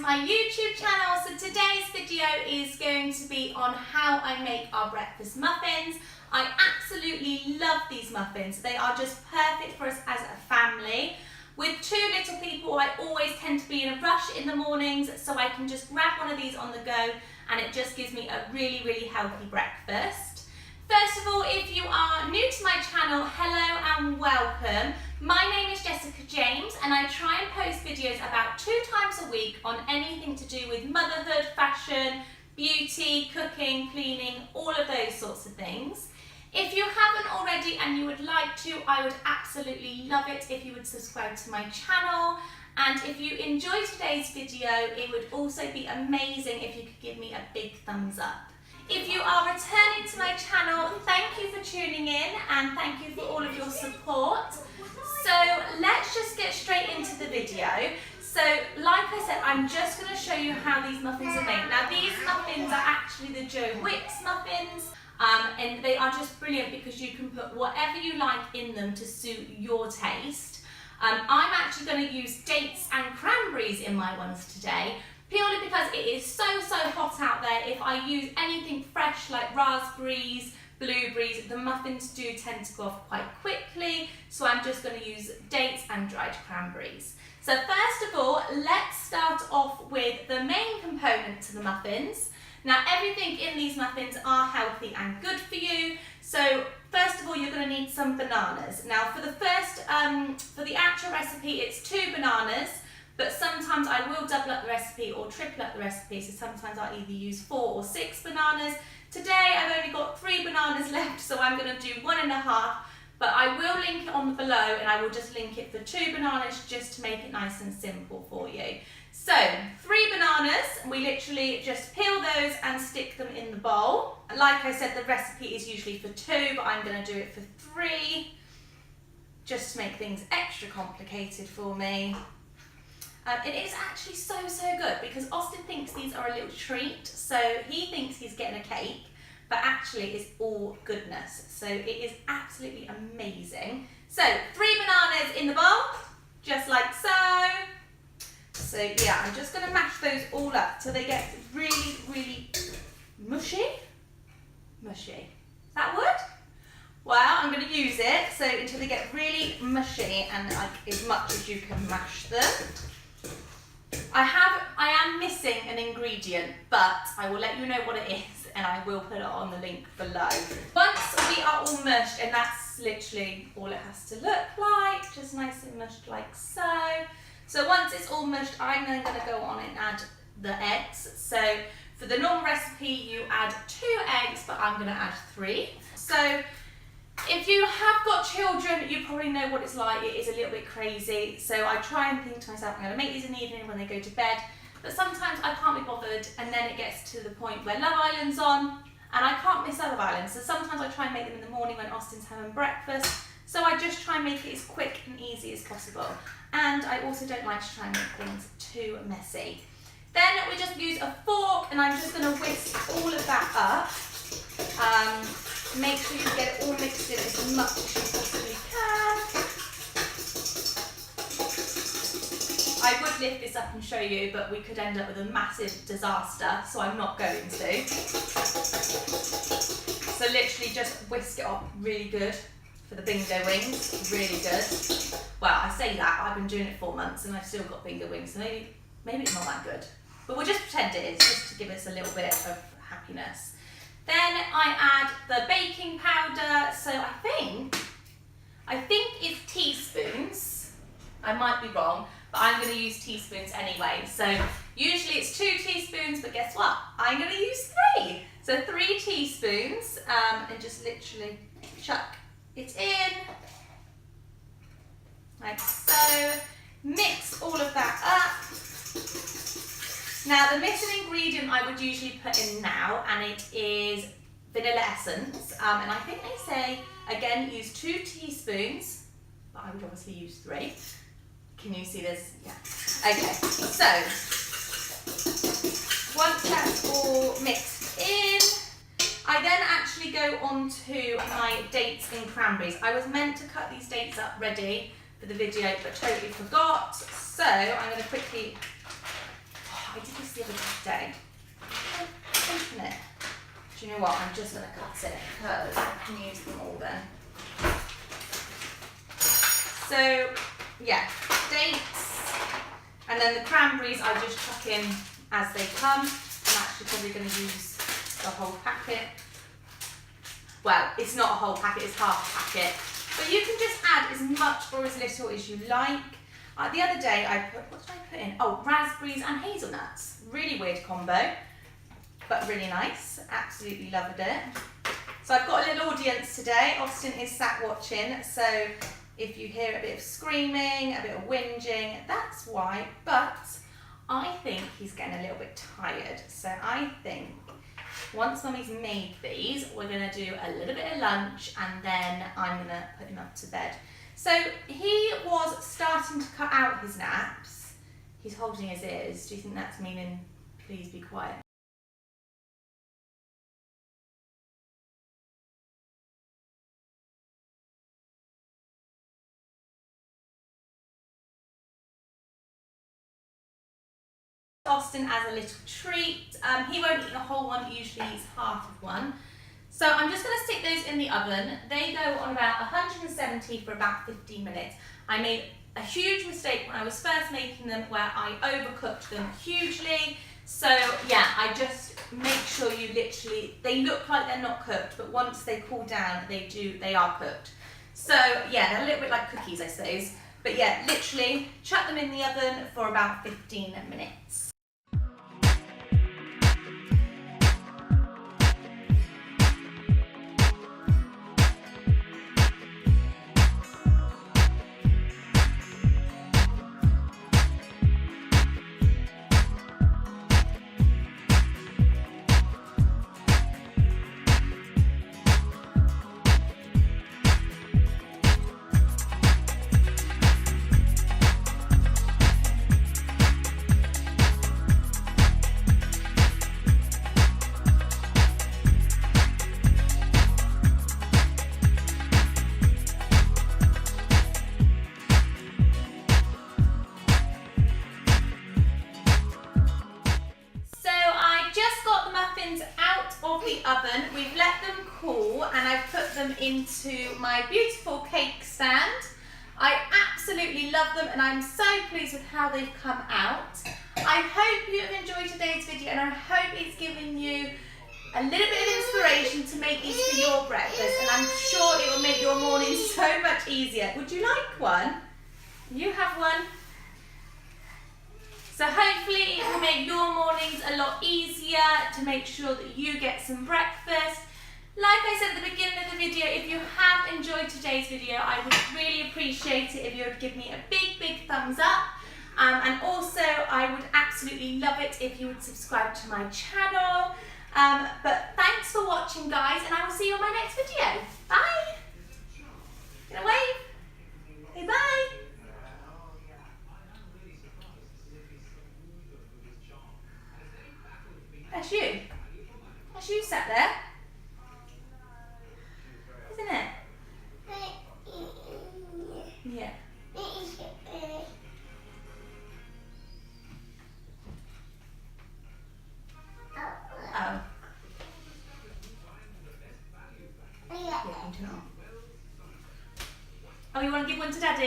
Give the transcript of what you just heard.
my YouTube channel. So today's video is going to be on how I make our breakfast muffins. I absolutely love these muffins. They are just perfect for us as a family. With two little people, I always tend to be in a rush in the mornings, so I can just grab one of these on the go and it just gives me a really healthy breakfast. First of all, if you are new to my channel, hello and welcome. My name is Jessica James and I try and post videos about 2 times a week on anything to do with motherhood, fashion, beauty, cooking, cleaning, all of those sorts of things. If you haven't already and you would like to, I would absolutely love it if you would subscribe to my channel. And if you enjoyed today's video, it would also be amazing if you could give me a big thumbs up. If you are returning to my channel, thank you for tuning in and thank you for all of your support. So let's just get straight into the video. So like I said, I'm just going to show you how these muffins are made. Now these muffins are actually the Joe Wicks muffins. And they are just brilliant because you can put whatever you like in them to suit your taste. I'm actually going to use dates and cranberries in my ones today, purely because it is so hot out there. If I use anything fresh like raspberries, blueberries, the muffins do tend to go off quite quickly, so I'm just going to use dates and dried cranberries. So first of all, let's start off with the main component to the muffins. Now everything in these muffins are healthy and good for you. So first of all, you're going to need some bananas. Now for the actual recipe, it's 2 bananas, but sometimes I will double up the recipe or triple up the recipe. So sometimes I'll either use 4 or 6 bananas. Today I've only got 3 bananas left, so I'm going to do 1½. But I will link it on below and I will just link it for 2 bananas just to make it nice and simple for you. So 3 bananas, we literally just peel those and stick them in the bowl. Like I said, the recipe is usually for 2, but I'm going to do it for 3 just to make things extra complicated for me. It is actually so good because Austin thinks these are a little treat, so he thinks he's getting a cake, but actually it's all goodness. So it is absolutely amazing. So 3 bananas in the bowl, just like so. So yeah, I'm just going to mash those all up till they get really mushy. Mushy. Is that a word? Well, I'm going to use it so until they get really mushy and like as much as you can mash them. I am missing an ingredient, but I will let you know what it is and I will put it on the link below. Once we are all mushed, and that's literally all it has to look like, just nice and mushed like so. So once it's all mushed, I'm then going to go on and add the eggs. So for the normal recipe, you add 2 eggs, but I'm going to add 3. So if you have got children, you probably know what it's like. It is a little bit crazy. So I try and think to myself, I'm going to make these in the evening when they go to bed. But sometimes I can't be bothered, and then it gets to the point where Love Island's on, and I can't miss Love Island. So sometimes I try and make them in the morning when Austin's having breakfast. So I just try and make it as quick and easy as possible. And I also don't like to try and make things too messy. Then we just use a fork, and I'm just going to whisk all of that up. Make sure you get it all mixed in as much as you possibly can. I would lift this up and show you, but we could end up with a massive disaster, so I'm not going to. So literally just whisk it up really good for the bingo wings, really good. Well, I say that, I've been doing it 4 months and I've still got bingo wings, so maybe it's not that good. But we'll just pretend it is, just to give us a little bit of happiness. Then I add the baking powder, so I think it's teaspoons. I might be wrong, but I'm going to use teaspoons anyway. So usually it's 2 teaspoons, but guess what? I'm going to use 3. So 3 teaspoons, and just literally chuck it in, like so. Mix all of that up. Now the missing ingredient I would usually put in now, and it is vanilla essence, and I think they say, again, use 2 teaspoons, but I would obviously use 3. Can you see this? Yeah. Okay, so once that's all mixed in, I then actually go on to my dates and cranberries. I was meant to cut these dates up ready for the video, but totally forgot. So I'm going to quickly, I did this the other day. Open it. Do you know what? I'm just going to cut it because I can use them all then. So, yeah, dates, and then the cranberries I just chuck in as they come. I'm actually probably going to use the whole packet. Well, it's not a whole packet, it's half a packet. But you can just add as much or as little as you like. The other day I put, what did I put in? Oh, raspberries and hazelnuts. Really weird combo, but really nice. Absolutely loved it. So I've got a little audience today. Austin is sat watching, so if you hear a bit of screaming, a bit of whinging, that's why. But I think he's getting a little bit tired. So I think once Mummy's made these, we're going to do a little bit of lunch and then I'm going to put him up to bed. So he was starting to cut out his naps. He's holding his ears. Do you think that's meaning please be quiet? Austin as a little treat. He won't eat a whole one, usually eats half of one. So I'm just going to stick those in the oven. They go on about 170 for about 15 minutes. I made a huge mistake when I was first making them where I overcooked them hugely. So yeah, I just make sure you literally, they look like they're not cooked, but once they cool down, they are cooked. So yeah, they're a little bit like cookies, I suppose. But yeah, literally chuck them in the oven for about 15 minutes. Out of the oven, we've let them cool and I've put them into my beautiful cake stand. I absolutely love them and I'm so pleased with how they've come out. I hope you have enjoyed today's video and I hope it's given you a little bit of inspiration to make these for your breakfast, and I'm sure it will make your morning so much easier. Would you like one? You have one. So hopefully it will make your mornings a lot easier to make sure that you get some breakfast. Like I said at the beginning of the video, if you have enjoyed today's video, I would really appreciate it if you would give me a big, big thumbs up. And also I would absolutely love it if you would subscribe to my channel. But thanks for watching, guys, and I will see you on my next video. Bye. Gonna wave. Say bye. That's you. That's you sat there. Isn't it? Yeah. Oh. Yeah, you can turn it on. Oh, you want to give one to Daddy?